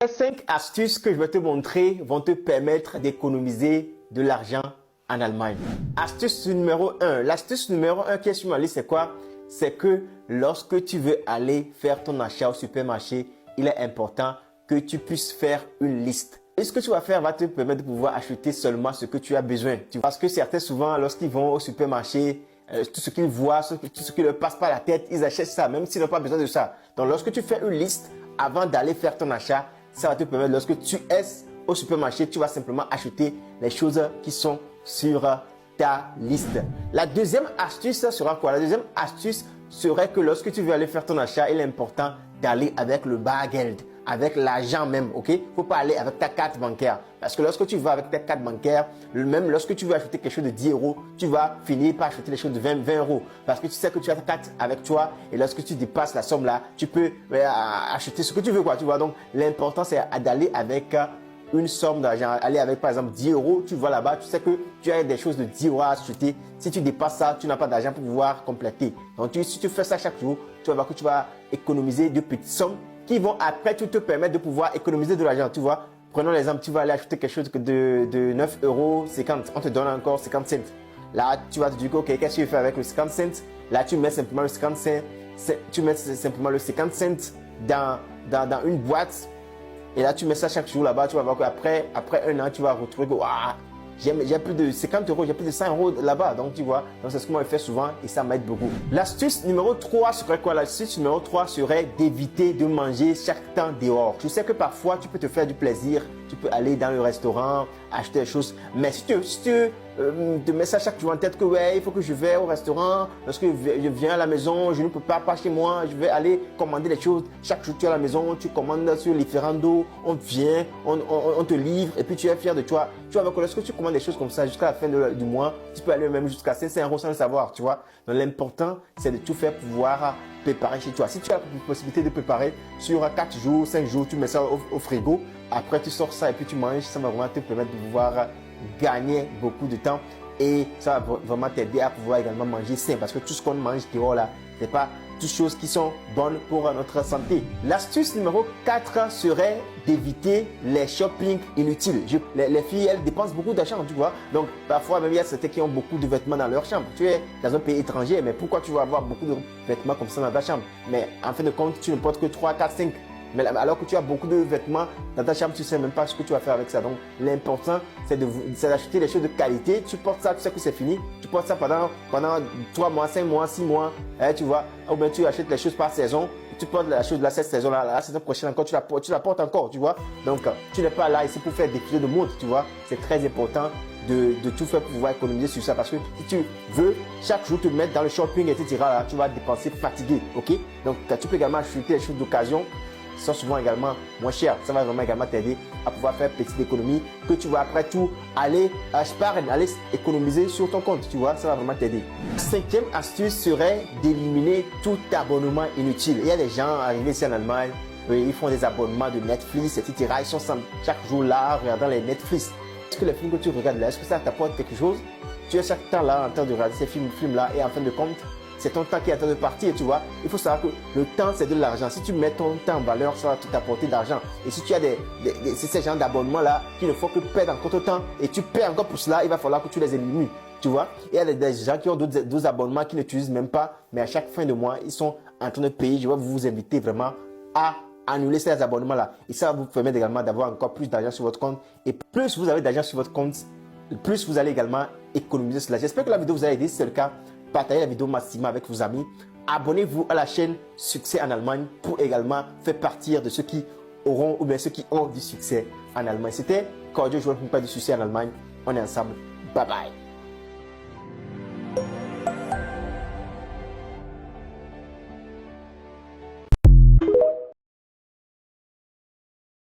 Les 5 astuces que je vais te montrer vont te permettre d'économiser de l'argent en Allemagne. Astuce numéro 1. L'astuce numéro 1 qui est sur ma liste, c'est quoi? C'est que lorsque tu veux aller faire ton achat au supermarché, il est important que tu puisses faire une liste. Et ce que tu vas faire va te permettre de pouvoir acheter seulement ce que tu as besoin. Parce que certains, souvent, lorsqu'ils vont au supermarché, tout ce qu'ils voient, tout ce qui leur passe par la tête, ils achètent ça, même s'ils n'ont pas besoin de ça. Donc, lorsque tu fais une liste, avant d'aller faire ton achat, ça va te permettre, lorsque tu es au supermarché, tu vas simplement acheter les choses qui sont sur ta liste. La deuxième astuce sera quoi? La deuxième astuce serait que lorsque tu veux aller faire ton achat, il est important d'aller avec le bargeld, avec l'argent même, ok? Il ne faut pas aller avec ta carte bancaire. Parce que lorsque tu vas avec ta carte bancaire, même lorsque tu veux acheter quelque chose de 10 euros, tu vas finir par acheter des choses de 20 euros. Parce que tu sais que tu as ta carte avec toi et lorsque tu dépasses la somme là, tu peux acheter ce que tu veux, quoi, tu vois. Donc, l'important, c'est d'aller avec une somme d'argent. Aller avec, par exemple, 10 euros, tu vas là-bas, tu sais que tu as des choses de 10 euros à acheter. Si tu dépasses ça, tu n'as pas d'argent pour pouvoir compléter. Donc, si tu fais ça chaque jour, tu vas voir que tu vas économiser de petites sommes qui vont après tout te permettre de pouvoir économiser de l'argent, tu vois. Prenons l'exemple, tu vas aller acheter quelque chose de 9 euros 50, on te donne encore 50 cents. Là, tu vas te dire, ok, qu'est-ce que tu fais avec le 50 cents? Là, tu mets simplement le 50 cents, tu mets simplement le 50 cents dans une boîte. Et là, tu mets ça chaque jour là-bas, tu vas voir qu'après un an, tu vas retrouver que j'ai plus de 50 euros, j'ai plus de 100 euros là-bas. Donc, tu vois, donc c'est ce que moi je fais souvent et ça m'aide beaucoup. L'astuce numéro 3 serait quoi? L'astuce numéro 3 serait d'éviter de manger chaque temps dehors. Je sais que parfois, tu peux te faire du plaisir, tu peux aller dans le restaurant, acheter des choses. Mais si tu te mets ça chaque jour en tête que ouais, il faut que je vais au restaurant, lorsque je viens à la maison, je ne peux pas chez moi, je vais aller commander des choses. Chaque jour tu es à la maison, tu commandes sur Lieferando, on vient, on te livre et puis tu es fier de toi. Tu vois, lorsque tu commandes des choses comme ça jusqu'à la fin du mois, tu peux aller même jusqu'à 500 euros sans le savoir, tu vois. Donc l'important, c'est de tout faire pour pouvoir préparer chez toi. Si tu as la possibilité de préparer sur 4 jours, 5 jours, tu mets ça au frigo. Après, tu sors ça et puis tu manges. Ça va vraiment te permettre de pouvoir gagner beaucoup de temps et ça va vraiment t'aider à pouvoir également manger sain parce que tout ce qu'on mange dehors là, c'est pas toutes choses qui sont bonnes pour notre santé. L'astuce numéro 4 serait d'éviter les shopping inutiles. Les filles, elles dépensent beaucoup d'argent, tu vois. Donc, parfois, même il y a certaines qui ont beaucoup de vêtements dans leur chambre. Tu es dans un pays étranger, mais pourquoi tu vas avoir beaucoup de vêtements comme ça dans ta chambre? Mais en fin de compte, tu ne portes que 3, 4, 5. Mais alors que tu as beaucoup de vêtements dans ta chambre, tu ne sais même pas ce que tu vas faire avec ça. Donc, l'important, c'est d'acheter des choses de qualité. Tu portes ça, tu sais que c'est fini. Tu portes ça pendant 3 mois, 5 mois, 6 mois. Tu vois, ou bien tu achètes les choses par saison. Tu portes la chose de cette saison-là, la saison prochaine encore, tu la portes encore, tu vois. Donc, tu n'es pas là ici pour faire défiler de mode, tu vois. C'est très important de tout faire pour pouvoir économiser sur ça. Parce que si tu veux chaque jour te mettre dans le shopping, etc., là, tu vas dépenser fatigué, ok? Donc, tu peux également acheter des choses d'occasion sont souvent également moins chers. Ça va vraiment également t'aider à pouvoir faire petite économie que tu vas après tout aller aller économiser sur ton compte, tu vois, ça va vraiment t'aider. Cinquième astuce serait d'éliminer tout abonnement inutile. Il y a des gens arrivés ici en Allemagne, ils font des abonnements de Netflix, etc. Ils sont chaque jour là, regardant les Netflix. Est-ce que les films que tu regardes là, est-ce que ça t'apporte quelque chose? Tu es chaque temps là en train de regarder ces films là et en fin de compte, c'est ton temps qui est en train de partir, tu vois. Il faut savoir que le temps, c'est de l'argent. Si tu mets ton temps en valeur, ça va t'apporter d'argent. Et si tu as ces genres d'abonnements-là qui ne font que perdre encore ton temps et tu perds encore pour cela, il va falloir que tu les élimines, tu vois. Il y a des gens qui ont d'autres abonnements qui n'utilisent même pas, mais à chaque fin de mois, ils sont en train de payer. Je vais vous inviter vraiment à annuler ces abonnements-là. Et ça va vous permettre également d'avoir encore plus d'argent sur votre compte. Et plus vous avez d'argent sur votre compte, plus vous allez également économiser cela. J'espère que la vidéo vous a aidé. Si c'est le cas, partagez la vidéo massivement avec vos amis. Abonnez-vous à la chaîne Succès en Allemagne pour également faire partie de ceux qui auront ou bien ceux qui ont du succès en Allemagne. C'était Cordio, je vous parle du succès en Allemagne. On est ensemble. Bye bye.